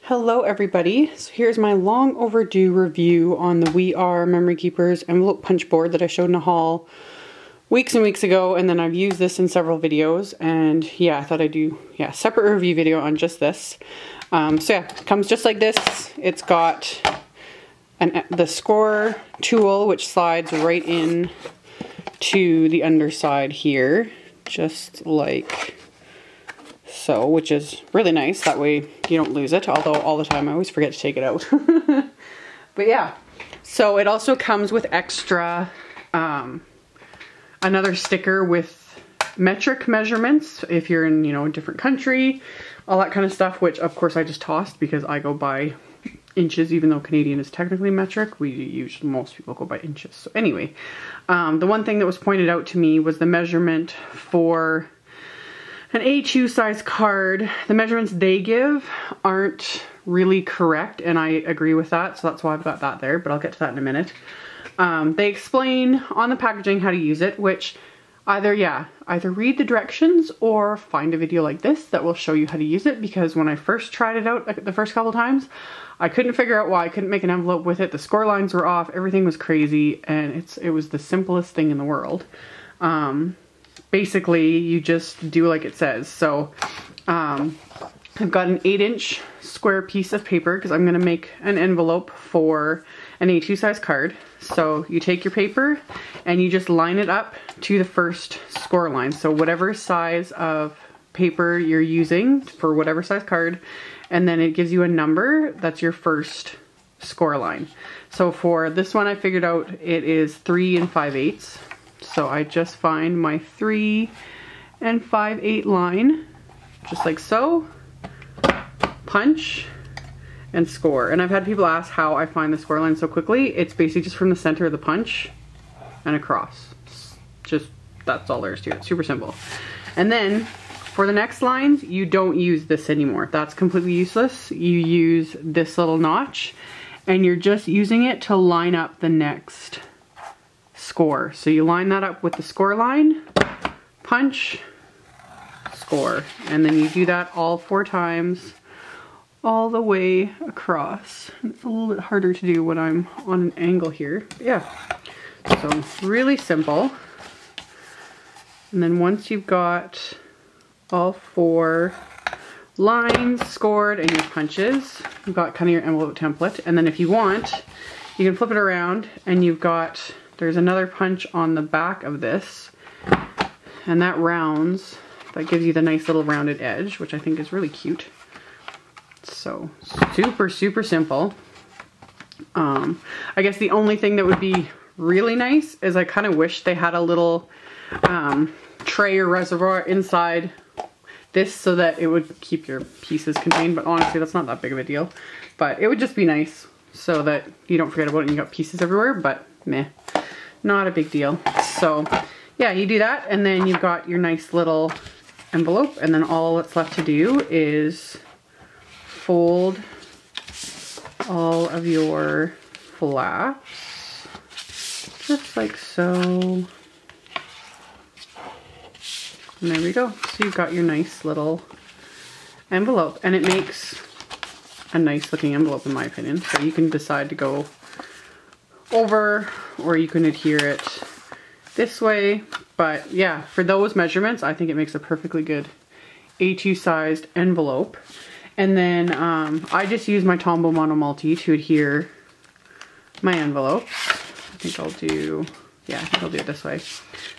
Hello everybody, so here's my long overdue review on the WeR Memory Keepers envelope punch board that I showed in a haul weeks and weeks ago, and then I've used this in several videos, and yeah, I thought I'd do a separate review video on just this. So yeah, it comes just like this. It's got the score tool which slides right in to the underside here, just like so, which is really nice. That way you don't lose it, although all the time I always forget to take it out. But yeah, so it also comes with extra another sticker with metric measurements if you're in, a different country, all that kind of stuff, which of course I just tossed because I go by inches, even though Canadian is technically metric. Most people go by inches. So anyway, the one thing that was pointed out to me was the measurement for an A2 size card. The measurements they give aren't really correct, and I agree with that, so that's why I've got that there, but I'll get to that in a minute. They explain on the packaging how to use it, which either read the directions or find a video like this that will show you how to use it, because when I first tried it out the first couple times, I couldn't figure out why I couldn't make an envelope with it. The score lines were off, everything was crazy, and it was the simplest thing in the world. Basically, you just do like it says. So I've got an 8-inch square piece of paper because I'm going to make an envelope for an A2 size card. So you take your paper and you just line it up to the first score line. So whatever size of paper you're using for whatever size card, and then it gives you a number that's your first score line. So for this one, I figured out it is 3 5/8. So I just find my 3 5/8 line, just like so, punch, and score. And I've had people ask how I find the score line so quickly. It's basically just from the center of the punch and across. Just, that's all there is to it. Super simple. And then for the next lines, you don't use this anymore. That's completely useless. You use this little notch, and you're just using it to line up the next score. So you line that up with the score line, punch, score, and then you do that all 4 times all the way across. It's a little bit harder to do when I'm on an angle here. But yeah, so really simple. And then once you've got all 4 lines scored and your punches, you've got kind of your envelope template. And then if you want, you can flip it around and there's another punch on the back of this, and that that gives you the nice little rounded edge, which I think is really cute. So super, super simple. I guess the only thing that would be really nice is I kind of wish they had a little tray or reservoir inside this so that it would keep your pieces contained, but honestly that's not that big of a deal. But it would just be nice so that you don't forget about it and you got pieces everywhere, but meh, not a big deal. So yeah, you do that, and then you've got your nice little envelope, and then all that's left to do is fold all of your flaps, just like so. And there we go. So you've got your nice little envelope, and it makes a nice looking envelope in my opinion. So you can decide to go over, or you can adhere it this way. But yeah, for those measurements, I think it makes a perfectly good A2 sized envelope. And then I just use my Tombow Mono Multi to adhere my envelopes. I think I'll do it this way.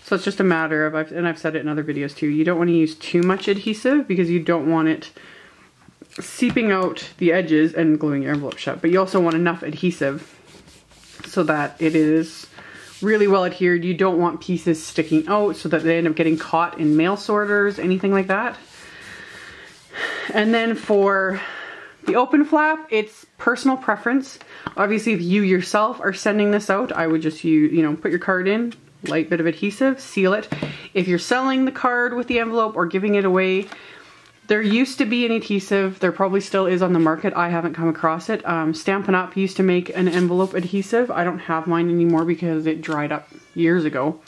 So it's just a matter of, and I've said it in other videos too, you don't want to use too much adhesive because you don't want it seeping out the edges and gluing your envelope shut. But you also want enough adhesive so that it is really well adhered. You don't want pieces sticking out so that they end up getting caught in mail sorters, anything like that. And then for the open flap, it's personal preference. Obviously, if you yourself are sending this out, I would just put your card in, light bit of adhesive, seal it. If you're selling the card with the envelope or giving it away, there used to be an adhesive, there probably still is on the market, I haven't come across it. Stampin' Up! Used to make an envelope adhesive. I don't have mine anymore because it dried up years ago.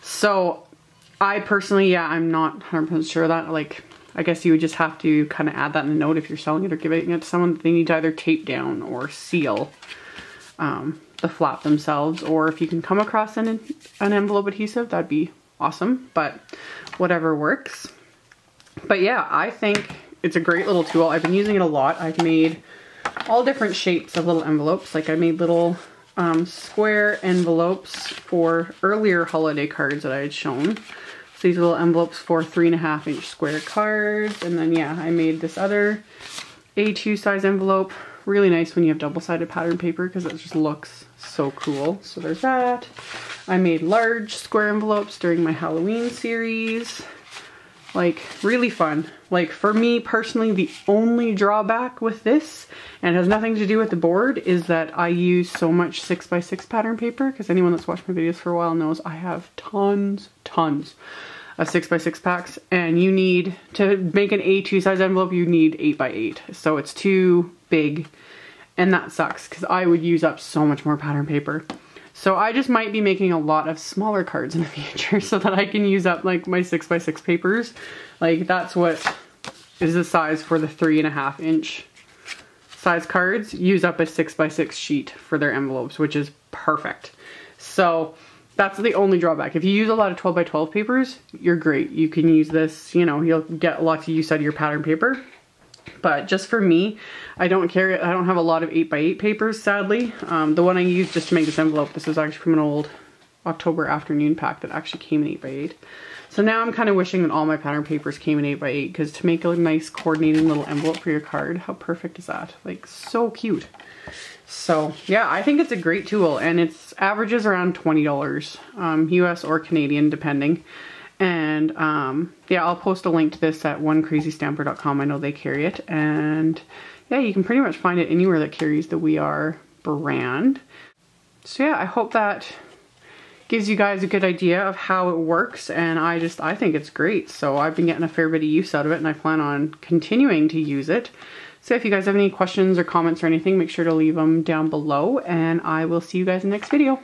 So I personally, I'm not 100% sure that, I guess you would just have to kind of add that in a note if you're selling it or giving it to someone that they need to either tape down or seal the flap themselves, or if you can come across an envelope adhesive, that'd be awesome, but whatever works. But yeah, I think it's a great little tool. I've been using it a lot. I've made all different shapes of little envelopes. Like I made little square envelopes for earlier holiday cards that I had shown. So these little envelopes for 3.5 inch square cards. And then yeah, I made this other A2 size envelope. Really nice when you have double-sided pattern paper because it just looks so cool. So there's that. I made large square envelopes during my Halloween series. Like, really fun. Like, for me personally, the only drawback with this, and it has nothing to do with the board, is that I use so much 6x6 pattern paper, because anyone that's watched my videos for a while knows I have tons of 6x6 packs, and you need, to make an A2 size envelope, you need 8x8. So it's too big, and that sucks, because I would use up so much more pattern paper. So I just might be making a lot of smaller cards in the future so that I can use up like my 6x6 papers. Like that's what is the size for the 3.5 inch size cards. Use up a 6x6 sheet for their envelopes, which is perfect. So that's the only drawback. If you use a lot of 12x12 papers, you're great. You can use this, you know, you'll get lots of use out of your pattern paper. But just for me, I don't have a lot of 8x8 papers, sadly. The one I used just to make this envelope, this was actually from an old October afternoon pack that actually came in 8x8. So now I'm kind of wishing that all my pattern papers came in 8x8, because to make a nice coordinating little envelope for your card, how perfect is that? Like, so cute. So yeah, I think it's a great tool, and it's averages around $20, US or Canadian, depending. And yeah, I'll post a link to this at onecrazystamper.com. I know they carry it, and yeah, you can pretty much find it anywhere that carries the WeR brand. So yeah, I hope that gives you guys a good idea of how it works, and I think it's great. So I've been getting a fair bit of use out of it, and I plan on continuing to use it. So if you guys have any questions or comments or anything, make sure to leave them down below, and I will see you guys in the next video.